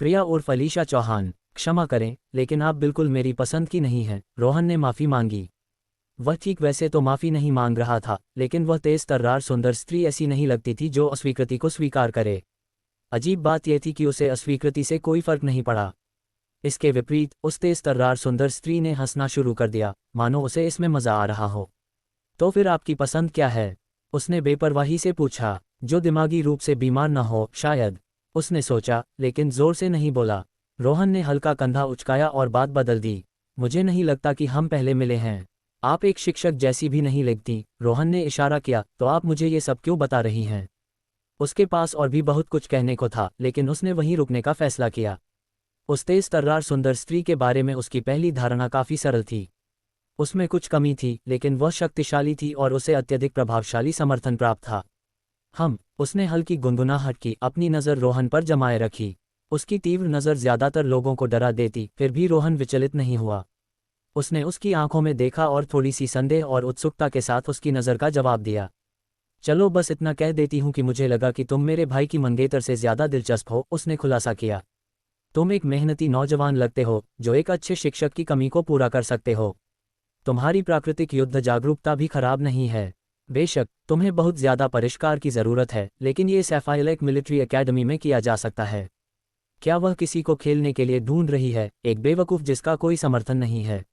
प्रिया उर्फ अलीशा चौहान, क्षमा करें, लेकिन आप बिल्कुल मेरी पसंद की नहीं हैं। रोहन ने माफ़ी मांगी। वह ठीक वैसे तो माफ़ी नहीं मांग रहा था, लेकिन वह तेज तर्रार सुंदर स्त्री ऐसी नहीं लगती थी जो अस्वीकृति को स्वीकार करे। अजीब बात यह थी कि उसे अस्वीकृति से कोई फर्क नहीं पड़ा। इसके विपरीत उस तेज तर्रार सुंदर स्त्री ने हंसना शुरू कर दिया, मानो उसे इसमें मज़ा आ रहा हो। तो फिर आपकी पसंद क्या है? उसने बेपरवाही से पूछा। जो दिमागी रूप से बीमार न हो, शायद, उसने सोचा, लेकिन जोर से नहीं बोला। रोहन ने हल्का कंधा उचकाया और बात बदल दी। मुझे नहीं लगता कि हम पहले मिले हैं। आप एक शिक्षक जैसी भी नहीं लगती। रोहन ने इशारा किया। तो आप मुझे ये सब क्यों बता रही हैं? उसके पास और भी बहुत कुछ कहने को था, लेकिन उसने वहीं रुकने का फैसला किया। उस तेज तर्रार सुंदर स्त्री के बारे में उसकी पहली धारणा काफ़ी सरल थी। उसमें कुछ कमी थी, लेकिन वह शक्तिशाली थी और उसे अत्यधिक प्रभावशाली समर्थन प्राप्त था। उसने हल्की गुनगुनाहट की, अपनी नज़र रोहन पर जमाए रखी। उसकी तीव्र नज़र ज़्यादातर लोगों को डरा देती, फिर भी रोहन विचलित नहीं हुआ। उसने उसकी आंखों में देखा और थोड़ी सी संदेह और उत्सुकता के साथ उसकी नज़र का जवाब दिया। चलो बस इतना कह देती हूँ कि मुझे लगा कि तुम मेरे भाई की मंगेतर से ज़्यादा दिलचस्प हो, उसने खुलासा किया। तुम एक मेहनती नौजवान लगते हो, जो एक अच्छे शिक्षक की कमी को पूरा कर सकते हो। तुम्हारी प्राकृतिक युद्ध जागरूकता भी खराब नहीं है। बेशक तुम्हें बहुत ज़्यादा परिष्कार की ज़रूरत है, लेकिन ये सैफाइलेक मिलिट्री एकेडमी में किया जा सकता है। क्या वह किसी को खेलने के लिए ढूंढ रही है, एक बेवकूफ़ जिसका कोई समर्थन नहीं है?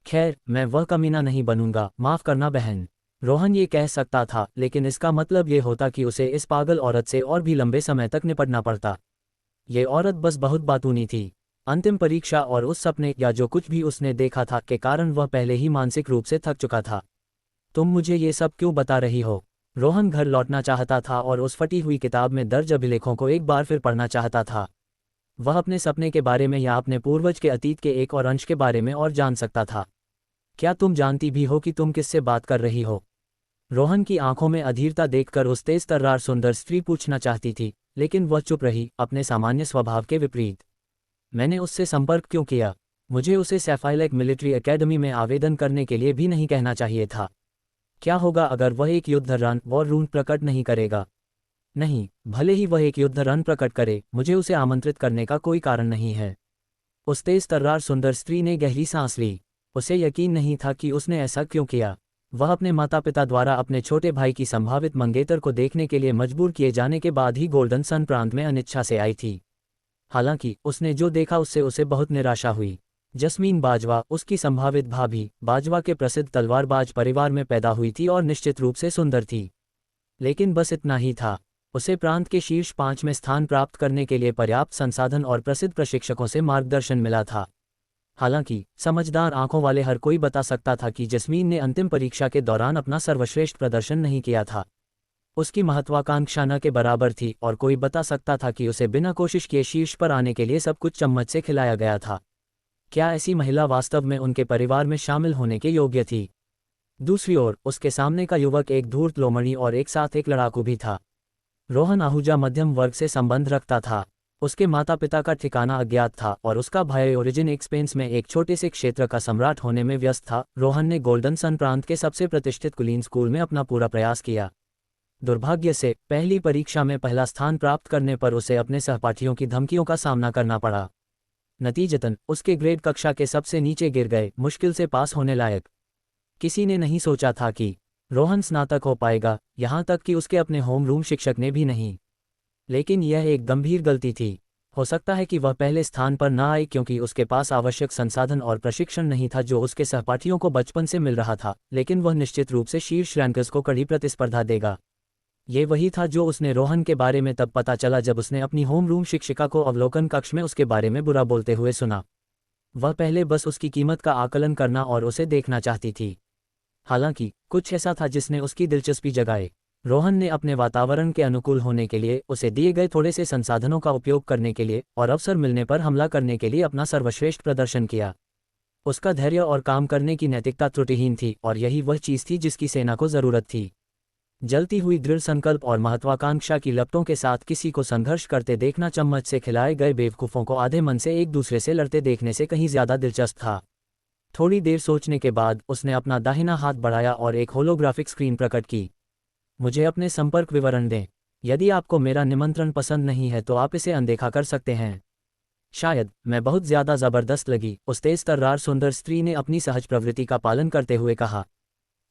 खैर, मैं वह कमीना नहीं बनूंगा, माफ़ करना बहन। रोहन ये कह सकता था, लेकिन इसका मतलब ये होता कि उसे इस पागल औरत से और भी लंबे समय तक निपटना पड़ता। ये औरत बस बहुत बातूनी थी। अंतिम परीक्षा और उस सपने या जो कुछ भी उसने देखा था के कारण वह पहले ही मानसिक रूप से थक चुका था। तुम मुझे ये सब क्यों बता रही हो? रोहन घर लौटना चाहता था और उस फटी हुई किताब में दर्ज अभिलेखों को एक बार फिर पढ़ना चाहता था। वह अपने सपने के बारे में या अपने पूर्वज के अतीत के एक और अंश के बारे में और जान सकता था। क्या तुम जानती भी हो कि तुम किससे बात कर रही हो? रोहन की आंखों में अधीरता देखकर उस तेज तर्रार सुंदर स्त्री पूछना चाहती थी, लेकिन वह चुप रही, अपने सामान्य स्वभाव के विपरीत। मैंने उससे संपर्क क्यों किया? मुझे उसे सैफाइलेक मिलिट्री एकेडमी में आवेदन करने के लिए भी नहीं कहना चाहिए था। क्या होगा अगर वह एक युद्ध रन वॉर रूम प्रकट नहीं करेगा? नहीं, भले ही वह एक युद्ध रन प्रकट करे, मुझे उसे आमंत्रित करने का कोई कारण नहीं है। उस तेज तर्रार सुंदर स्त्री ने गहरी सांस ली। उसे यकीन नहीं था कि उसने ऐसा क्यों किया। वह अपने माता पिता द्वारा अपने छोटे भाई की संभावित मंगेतर को देखने के लिए मजबूर किए जाने के बाद ही गोल्डन सन प्रांत में अनिच्छा से आई थी। हालांकि उसने जो देखा उससे उसे बहुत निराशा हुई। जस्मीन बाजवा, उसकी संभावित भाभी, बाजवा के प्रसिद्ध तलवारबाज परिवार में पैदा हुई थी और निश्चित रूप से सुंदर थी। लेकिन बस इतना ही था। उसे प्रांत के शीर्ष 5 में स्थान प्राप्त करने के लिए पर्याप्त संसाधन और प्रसिद्ध प्रशिक्षकों से मार्गदर्शन मिला था। हालांकि समझदार आंखों वाले हर कोई बता सकता था कि जस्मीन ने अंतिम परीक्षा के दौरान अपना सर्वश्रेष्ठ प्रदर्शन नहीं किया था। उसकी महत्वाकांक्षा न के बराबर थी और कोई बता सकता था कि उसे बिना कोशिश किए शीर्ष पर आने के लिए सब कुछ चम्मच से खिलाया गया था। क्या ऐसी महिला वास्तव में उनके परिवार में शामिल होने के योग्य थी? दूसरी ओर उसके सामने का युवक एक धूर्त लोमड़ी और एक साथ एक लड़ाकू भी था। रोहन आहूजा मध्यम वर्ग से संबंध रखता था। उसके माता पिता का ठिकाना अज्ञात था और उसका भाई ओरिजिन एक्सपेंस में एक छोटे से क्षेत्र का सम्राट होने में व्यस्त था। रोहन ने गोल्डन सन प्रांत के सबसे प्रतिष्ठित कुलीन स्कूल में अपना पूरा प्रयास किया। दुर्भाग्य से पहली परीक्षा में पहला स्थान प्राप्त करने पर उसे अपने सहपाठियों की धमकियों का सामना करना पड़ा। नतीजतन उसके ग्रेड कक्षा के सबसे नीचे गिर गए, मुश्किल से पास होने लायक। किसी ने नहीं सोचा था कि रोहन स्नातक हो पाएगा, यहाँ तक कि उसके अपने होम रूम शिक्षक ने भी नहीं। लेकिन यह एक गंभीर गलती थी। हो सकता है कि वह पहले स्थान पर न आए क्योंकि उसके पास आवश्यक संसाधन और प्रशिक्षण नहीं था जो उसके सहपाठियों को बचपन से मिल रहा था, लेकिन वह निश्चित रूप से शीर्ष रैंकर्स को कड़ी प्रतिस्पर्धा देगा। ये वही था जो उसने रोहन के बारे में तब पता चला जब उसने अपनी होम रूम शिक्षिका को अवलोकन कक्ष में उसके बारे में बुरा बोलते हुए सुना। वह पहले बस उसकी कीमत का आकलन करना और उसे देखना चाहती थी। हालांकि कुछ ऐसा था जिसने उसकी दिलचस्पी जगाई। रोहन ने अपने वातावरण के अनुकूल होने के लिए, उसे दिए गए थोड़े से संसाधनों का उपयोग करने के लिए और अवसर मिलने पर हमला करने के लिए अपना सर्वश्रेष्ठ प्रदर्शन किया। उसका धैर्य और काम करने की नैतिकता त्रुटिहीन थी और यही वह चीज़ थी जिसकी सेना को ज़रूरत थी। जलती हुई दृढ़ संकल्प और महत्वाकांक्षा की लपटों के साथ किसी को संघर्ष करते देखना चम्मच से खिलाए गए बेवकूफ़ों को आधे मन से एक दूसरे से लड़ते देखने से कहीं ज़्यादा दिलचस्प था। थोड़ी देर सोचने के बाद उसने अपना दाहिना हाथ बढ़ाया और एक होलोग्राफिक स्क्रीन प्रकट की। मुझे अपने संपर्क विवरण दें। यदि आपको मेरा निमंत्रण पसंद नहीं है तो आप इसे अनदेखा कर सकते हैं। शायद मैं बहुत ज्यादा जबरदस्त लगी, उस तेज तर्रार सुंदर स्त्री ने अपनी सहज प्रवृत्ति का पालन करते हुए कहा।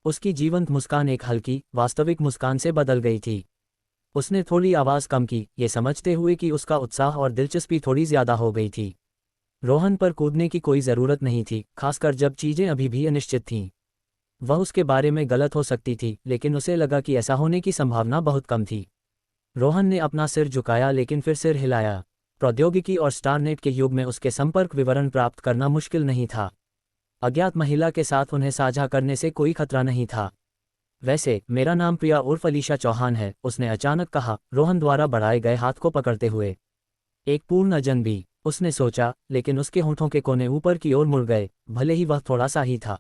उसकी जीवंत मुस्कान एक हल्की, वास्तविक मुस्कान से बदल गई थी। उसने थोड़ी आवाज़ कम की, ये समझते हुए कि उसका उत्साह और दिलचस्पी थोड़ी ज्यादा हो गई थी। रोहन पर कूदने की कोई ज़रूरत नहीं थी, खासकर जब चीज़ें अभी भी अनिश्चित थीं। वह उसके बारे में गलत हो सकती थी, लेकिन उसे लगा कि ऐसा होने की संभावना बहुत कम थी। रोहन ने अपना सिर झुकाया लेकिन फिर सिर हिलाया। प्रौद्योगिकी और स्टारनेट के युग में उसके संपर्क विवरण प्राप्त करना मुश्किल नहीं था। अज्ञात महिला के साथ उन्हें साझा करने से कोई खतरा नहीं था। वैसे मेरा नाम प्रिया उर्फ अलीशा चौहान है, उसने अचानक कहा, रोहन द्वारा बढ़ाए गए हाथ को पकड़ते हुए। एक पूर्ण अजनबी, उसने सोचा, लेकिन उसके होंठों के कोने ऊपर की ओर मुड़ गए, भले ही वह थोड़ा सा ही था।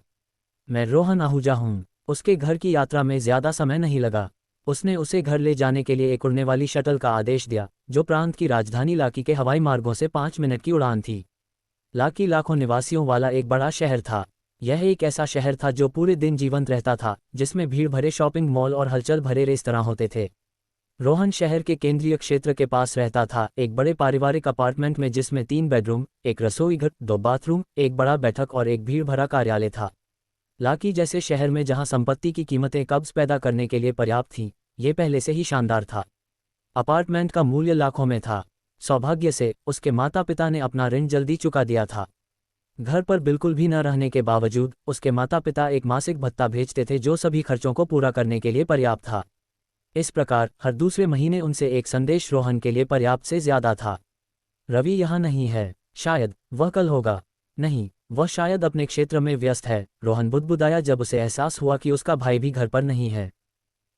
मैं रोहन आहूजा हूँ। उसके घर की यात्रा में ज्यादा समय नहीं लगा। उसने उसे घर ले जाने के लिए एक उड़ने वाली शटल का आदेश दिया, जो प्रांत की राजधानी लाकी के हवाई मार्गों से 5 मिनट की उड़ान थी। लाकी लाखों निवासियों वाला एक बड़ा शहर था। यह एक ऐसा शहर था जो पूरे दिन जीवंत रहता था, जिसमें भीड़ भरे शॉपिंग मॉल और हलचल भरे रेस्तरां होते थे। रोहन शहर के केंद्रीय क्षेत्र के पास रहता था, एक बड़े पारिवारिक अपार्टमेंट में जिसमें 3 बेडरूम, एक रसोई घर, 2 बाथरूम, एक बड़ा बैठक और एक भीड़ भरा कार्यालय था। लाकी जैसे शहर में जहां संपत्ति की कीमतें कब्ज पैदा करने के लिए पर्याप्त थीं, ये पहले से ही शानदार था। अपार्टमेंट का मूल्य लाखों में था। सौभाग्य से उसके माता पिता ने अपना ऋण जल्दी चुका दिया था। घर पर बिल्कुल भी न रहने के बावजूद उसके माता पिता एक मासिक भत्ता भेजते थे जो सभी खर्चों को पूरा करने के लिए पर्याप्त था। इस प्रकार हर दूसरे महीने उनसे एक संदेश रोहन के लिए पर्याप्त से ज्यादा था। रवि यहाँ नहीं है, शायद वह कल होगा। नहीं, वह शायद अपने क्षेत्र में व्यस्त है, रोहन बुदबुदाया जब उसे एहसास हुआ कि उसका भाई भी घर पर नहीं है।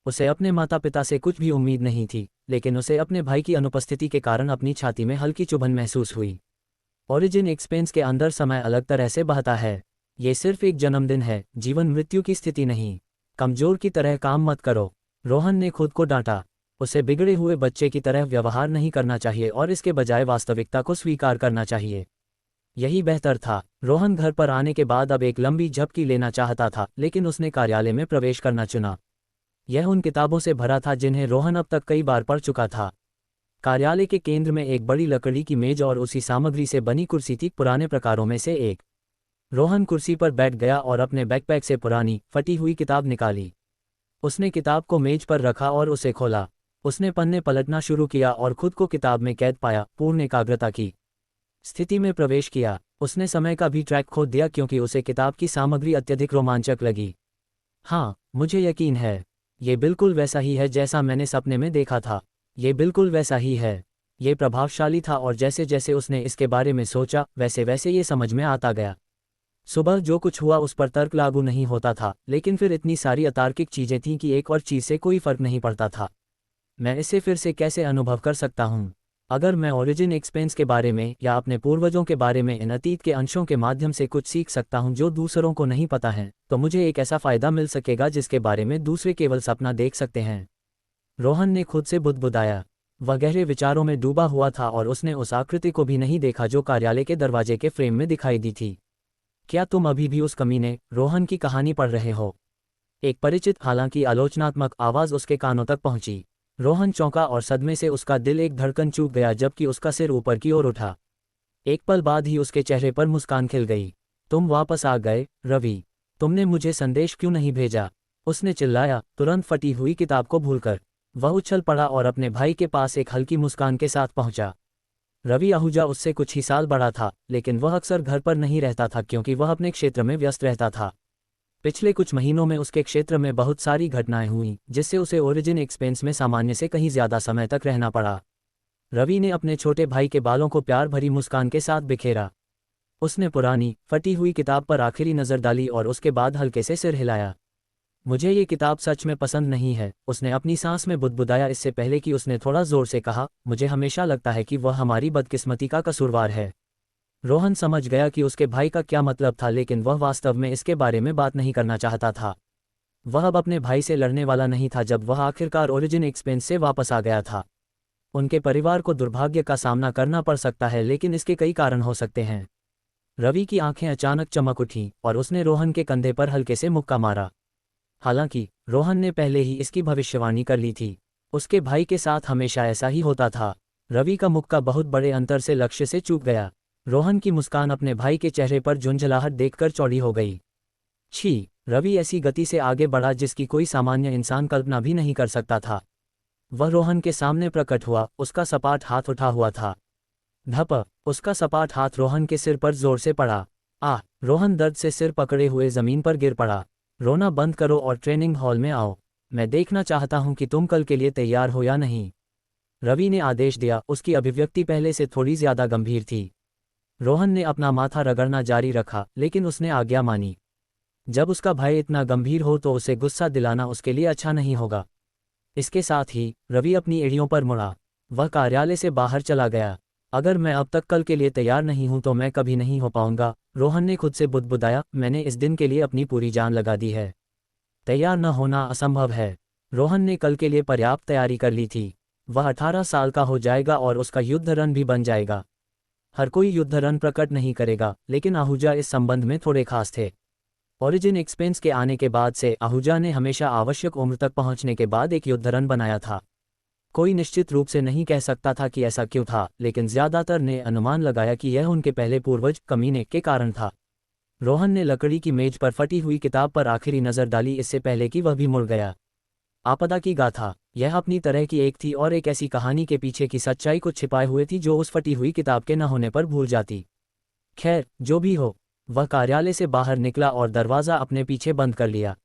उसे अपने माता पिता से कुछ भी उम्मीद नहीं थी, लेकिन उसे अपने भाई की अनुपस्थिति के कारण अपनी छाती में हल्की चुभन महसूस हुई। ओरिजिन एक्सपेंस के अंदर समय अलग तरह से बहता है। ये सिर्फ एक जन्मदिन है, जीवन मृत्यु की स्थिति नहीं। कमजोर की तरह काम मत करो। रोहन ने खुद को डांटा। उसे बिगड़े हुए बच्चे की तरह व्यवहार नहीं करना चाहिए और इसके बजाय वास्तविकता को स्वीकार करना चाहिए। यही बेहतर था। रोहन घर पर आने के बाद अब एक लंबी झपकी लेना चाहता था, लेकिन उसने कार्यालय में प्रवेश करना चुना। यह उन किताबों से भरा था जिन्हें रोहन अब तक कई बार पढ़ चुका था। कार्यालय के केंद्र में एक बड़ी लकड़ी की मेज और उसी सामग्री से बनी कुर्सी थी, पुराने प्रकारों में से एक। रोहन कुर्सी पर बैठ गया और अपने बैकपैक से पुरानी, फटी हुई किताब निकाली। उसने किताब को मेज पर रखा और उसे खोला। उसने पन्ने पलटना शुरू किया और खुद को किताब में कैद पाया, पूर्ण एकाग्रता की स्थिति में प्रवेश किया। उसने समय का भी ट्रैक खो दिया क्योंकि उसे किताब की सामग्री अत्यधिक रोमांचक लगी। हाँ, मुझे यकीन है, ये बिल्कुल वैसा ही है जैसा मैंने सपने में देखा था। ये बिल्कुल वैसा ही है। ये प्रभावशाली था और जैसे जैसे उसने इसके बारे में सोचा, वैसे वैसे ये समझ में आता गया। सुबह जो कुछ हुआ उस पर तर्क लागू नहीं होता था, लेकिन फिर इतनी सारी अतार्किक चीजें थीं कि एक और चीज से कोई फर्क नहीं पड़ता था। मैं इसे फिर से कैसे अनुभव कर सकता हूँ? अगर मैं ओरिजिन एक्सपेंस के बारे में या अपने पूर्वजों के बारे में इन अतीत के अंशों के माध्यम से कुछ सीख सकता हूँ जो दूसरों को नहीं पता है, तो मुझे एक ऐसा फायदा मिल सकेगा जिसके बारे में दूसरे केवल सपना देख सकते हैं। रोहन ने खुद से बुदबुदाया। वह गहरे विचारों में डूबा हुआ था और उसने उस आकृति को भी नहीं देखा जो कार्यालय के दरवाजे के फ्रेम में दिखाई दी थी। क्या तुम अभी भी उस कमीने रोहन की कहानी पढ़ रहे हो? एक परिचित, हालांकि आलोचनात्मक आवाज उसके कानों तक पहुंची। रोहन चौंका और सदमे से उसका दिल एक धड़कन चूक गया जबकि उसका सिर ऊपर की ओर उठा। एक पल बाद ही उसके चेहरे पर मुस्कान खिल गई। तुम वापस आ गए, रवि। तुमने मुझे संदेश क्यों नहीं भेजा? उसने चिल्लाया, तुरंत फटी हुई किताब को भूलकर। वह उछल पड़ा और अपने भाई के पास एक हल्की मुस्कान के साथ पहुंचा। रवि आहूजा उससे कुछ ही साल बड़ा था, लेकिन वह अक्सर घर पर नहीं रहता था क्योंकि वह अपने क्षेत्र में व्यस्त रहता था। पिछले कुछ महीनों में उसके क्षेत्र में बहुत सारी घटनाएं हुईं, जिससे उसे ओरिजिन एक्सपेंस में सामान्य से कहीं ज्यादा समय तक रहना पड़ा। रवि ने अपने छोटे भाई के बालों को प्यार भरी मुस्कान के साथ बिखेरा। उसने पुरानी, फटी हुई किताब पर आखिरी नज़र डाली और उसके बाद हल्के से सिर हिलाया। मुझे ये किताब सच में पसंद नहीं है, उसने अपनी सांस में बुदबुदाया इससे पहले कि उसने थोड़ा जोर से कहा। मुझे हमेशा लगता है कि वह हमारी बदकिस्मती का कसूरवार है। रोहन समझ गया कि उसके भाई का क्या मतलब था, लेकिन वह वास्तव में इसके बारे में बात नहीं करना चाहता था। वह अब अपने भाई से लड़ने वाला नहीं था जब वह आखिरकार ओरिजिन एक्सपेंस से वापस आ गया था। उनके परिवार को दुर्भाग्य का सामना करना पड़ सकता है, लेकिन इसके कई कारण हो सकते हैं। रवि की आंखें अचानक चमक उठीं और उसने रोहन के कंधे पर हल्के से मुक्का मारा। हालांकि रोहन ने पहले ही इसकी भविष्यवाणी कर ली थी। उसके भाई के साथ हमेशा ऐसा ही होता था। रवि का मुक्का बहुत बड़े अंतर से लक्ष्य से चूक गया। रोहन की मुस्कान अपने भाई के चेहरे पर झुंझलाहट देखकर चौड़ी हो गई। छी! रवि ऐसी गति से आगे बढ़ा जिसकी कोई सामान्य इंसान कल्पना भी नहीं कर सकता था। वह रोहन के सामने प्रकट हुआ, उसका सपाट हाथ उठा हुआ था। धप! उसका सपाट हाथ रोहन के सिर पर जोर से पड़ा। आह! रोहन दर्द से सिर पकड़े हुए जमीन पर गिर पड़ा। रोना बंद करो और ट्रेनिंग हॉल में आओ। मैं देखना चाहता हूं कि तुम कल के लिए तैयार हो या नहीं। रवि ने आदेश दिया, उसकी अभिव्यक्ति पहले से थोड़ी ज्यादा गंभीर थी। रोहन ने अपना माथा रगड़ना जारी रखा, लेकिन उसने आज्ञा मानी। जब उसका भय इतना गंभीर हो तो उसे गुस्सा दिलाना उसके लिए अच्छा नहीं होगा। इसके साथ ही रवि अपनी एड़ियों पर मुड़ा। वह कार्यालय से बाहर चला गया। अगर मैं अब तक कल के लिए तैयार नहीं हूं तो मैं कभी नहीं हो पाऊंगा, रोहन ने खुद से बुदबुदाया। मैंने इस दिन के लिए अपनी पूरी जान लगा दी है। तैयार न होना असंभव है। रोहन ने कल के लिए पर्याप्त तैयारी कर ली थी। वह 18 साल का हो जाएगा और उसका युद्ध रन भी बन जाएगा। हर कोई युद्ध रन प्रकट नहीं करेगा, लेकिन आहूजा इस संबंध में थोड़े खास थे। ओरिजिन एक्सपेंस के आने के बाद से आहूजा ने हमेशा आवश्यक उम्र तक पहुंचने के बाद एक युद्ध रन बनाया था। कोई निश्चित रूप से नहीं कह सकता था कि ऐसा क्यों था, लेकिन ज्यादातर ने अनुमान लगाया कि यह उनके पहले पूर्वज कमीने के कारण था। रोहन ने लकड़ी की मेज पर फटी हुई किताब पर आखिरी नजर डाली, इससे पहले कि वह भी मुड़ गया। आपदा की गाथा, यह अपनी तरह की एक थी और एक ऐसी कहानी के पीछे की सच्चाई को छिपाए हुए थी जो उस फटी हुई किताब के न होने पर भूल जाती। खैर, जो भी हो, वह कार्यालय से बाहर निकला और दरवाज़ा अपने पीछे बंद कर लिया।